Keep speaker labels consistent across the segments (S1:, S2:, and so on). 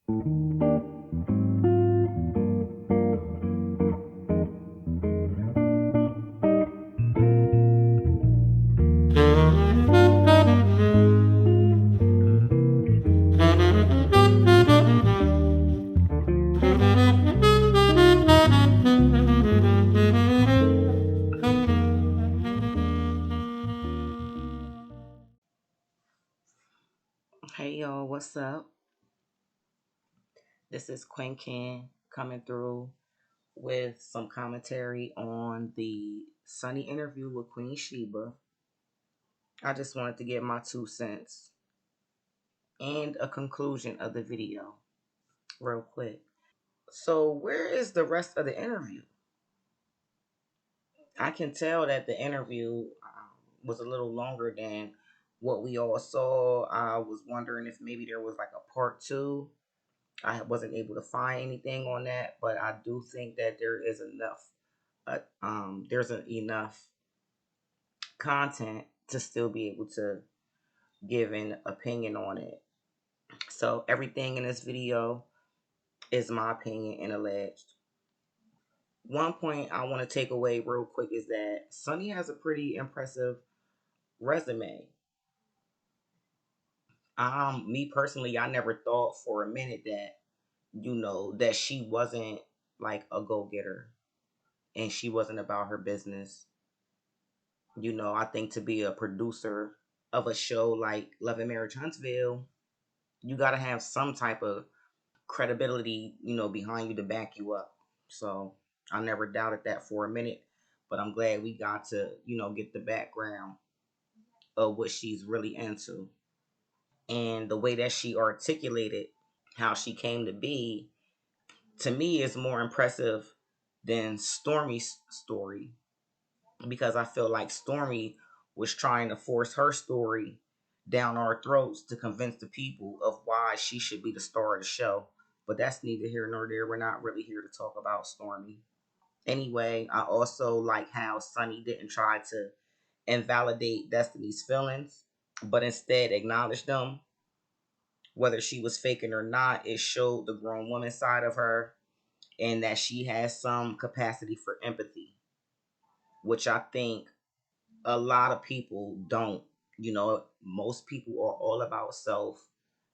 S1: Hey y'all, what's up? This is Queen Ken coming through with some commentary on the Sunny interview with Queen Shiba. I just wanted to get my 2 cents and a conclusion of the video real quick. So, where is the rest of the interview? I can tell that the interview was a little longer than what we all saw. I was wondering if maybe there was like a part two. I wasn't able to find anything on that, but I do think that there is enough. Enough content to still be able to give an opinion on it. So everything in this video is my opinion and alleged. One point I want to take away real quick is that Sunny has a pretty impressive resume. Me personally, I never thought for a minute that that she wasn't like a go getter and she wasn't about her business. I think to be a producer of a show like Love and Marriage Huntsville, you got to have some type of credibility, behind you to back you up. So I never doubted that for a minute, but I'm glad we got to, get the background of what she's really into and the way that she articulated how she came to be. To me, is more impressive than Stormy's story because I feel like Stormy was trying to force her story down our throats to convince the people of why she should be the star of the show. But that's neither here nor there. We're not really here to talk about Stormy. Anyway, I also like how Sunny didn't try to invalidate Destiny's feelings, but instead acknowledged them. Whether she was faking or not, it showed the grown woman side of her and that she has some capacity for empathy, which I think a lot of people don't. Most people are all about self.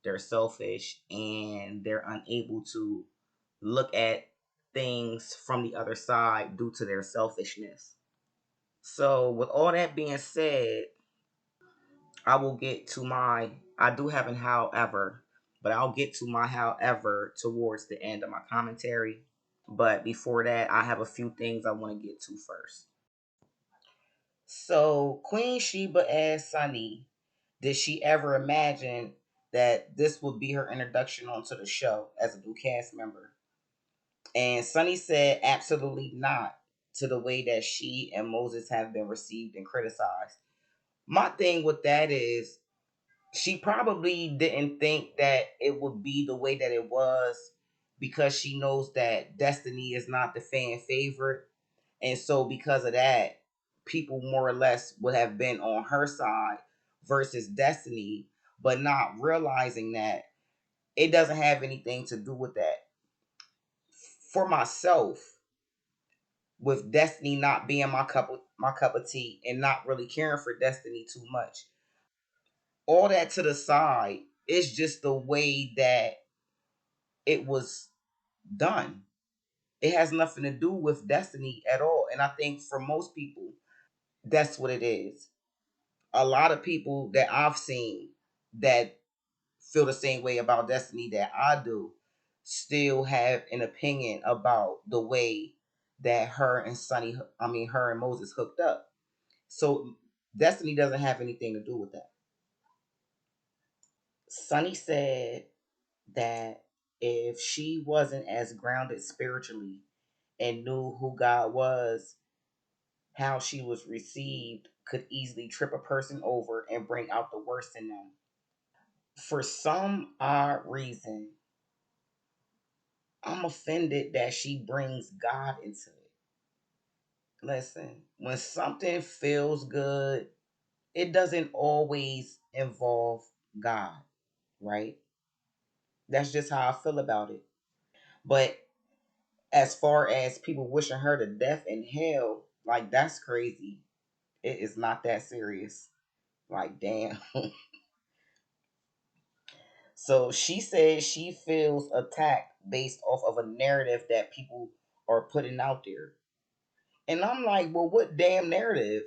S1: They're selfish and they're unable to look at things from the other side due to their selfishness. So, with all that being said, I will get to my. I do have an however, but I'll get to my however towards the end of my commentary. But before that, I have a few things I want to get to first. So, Queen Sheba asked Sunny, did she ever imagine that this would be her introduction onto the show as a new cast member? And Sunny said, absolutely not, to the way that she and Moses have been received and criticized. My thing with that is, she probably didn't think that it would be the way that it was because she knows that Destiny is not the fan favorite. And so, because of that, people more or less would have been on her side versus Destiny, but not realizing that it doesn't have anything to do with that. For myself, with Destiny not being my cup of tea and not really caring for Destiny too much, all that to the side, it's just the way that it was done. It has nothing to do with Destiny at all. And I think for most people, that's what it is. A lot of people that I've seen that feel the same way about Destiny that I do still have an opinion about the way that her and Moses hooked up. So Destiny doesn't have anything to do with that. Sunny said that if she wasn't as grounded spiritually and knew who God was, how she was received could easily trip a person over and bring out the worst in them. For some odd reason, I'm offended that she brings God into it. Listen, when something feels good, it doesn't always involve God, right? That's just how I feel about it. But as far as people wishing her to death in hell, like that's crazy. It is not that serious. Like, damn. So she says she feels attacked based off of a narrative that people are putting out there. And I'm like, well, what damn narrative?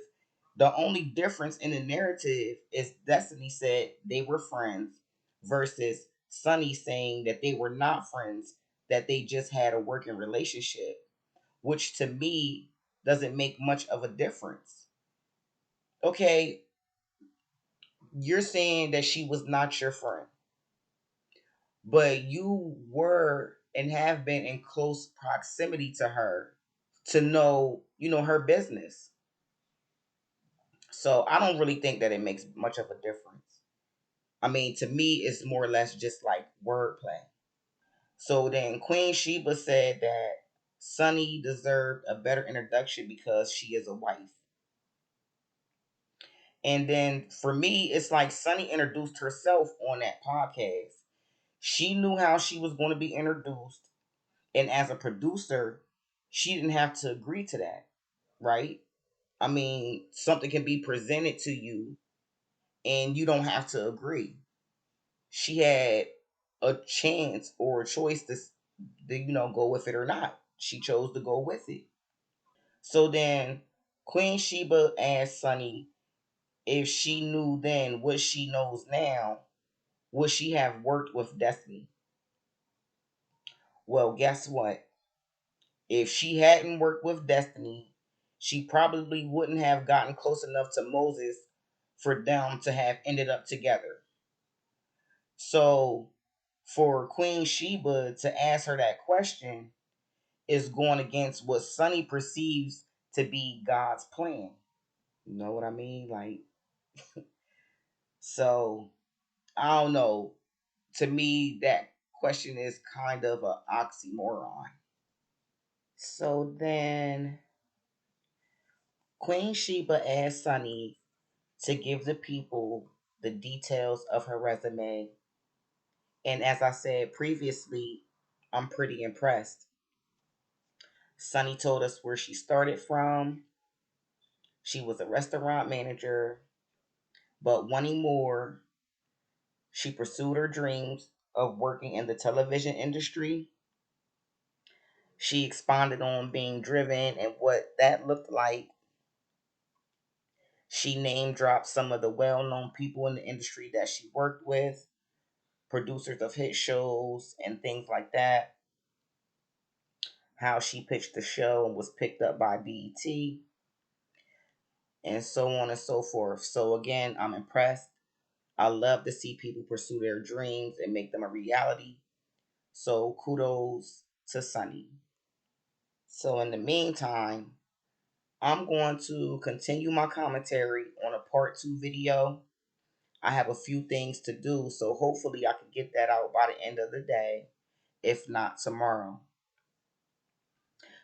S1: The only difference in the narrative is Destiny said they were friends versus Sunny saying that they were not friends, that they just had a working relationship, which to me doesn't make much of a difference. Okay, you're saying that she was not your friend, but you were and have been in close proximity to her to know, her business. So I don't really think that it makes much of a difference. I mean, to me, it's more or less just like wordplay. So then Queen Sheba said that Sunny deserved a better introduction because she is a wife. And then for me, it's like Sunny introduced herself on that podcast. She knew how she was going to be introduced. And as a producer, she didn't have to agree to that, right? I mean, something can be presented to you and you don't have to agree. She had a chance or a choice to go with it or not. She chose to go with it. So then Queen Sheba asked Sunny if she knew then what she knows now, would she have worked with Destiny? Well, guess what? If she hadn't worked with Destiny, she probably wouldn't have gotten close enough to Moses for them to have ended up together. So, for Queen Sheba to ask her that question is going against what Sunny perceives to be God's plan. You know what I mean? Like, so I don't know. To me, that question is kind of an oxymoron. So then Queen Sheba asked Sunny to give the people the details of her resume. And as I said previously, I'm pretty impressed. Sunny told us where she started from. She was a restaurant manager, but wanting more, she pursued her dreams of working in the television industry. She expounded on being driven and what that looked like. She name dropped some of the well known people in the industry that she worked with, producers of hit shows and things like that. How she pitched the show and was picked up by BET, and so on and so forth. So, again, I'm impressed. I love to see people pursue their dreams and make them a reality. So, kudos to Sunny. So, in the meantime, I'm going to continue my commentary on a part two video. I have a few things to do, so hopefully I can get that out by the end of the day, if not tomorrow.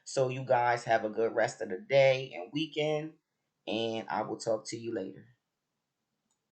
S1: So, you guys have a good rest of the day and weekend, and I will talk to you later.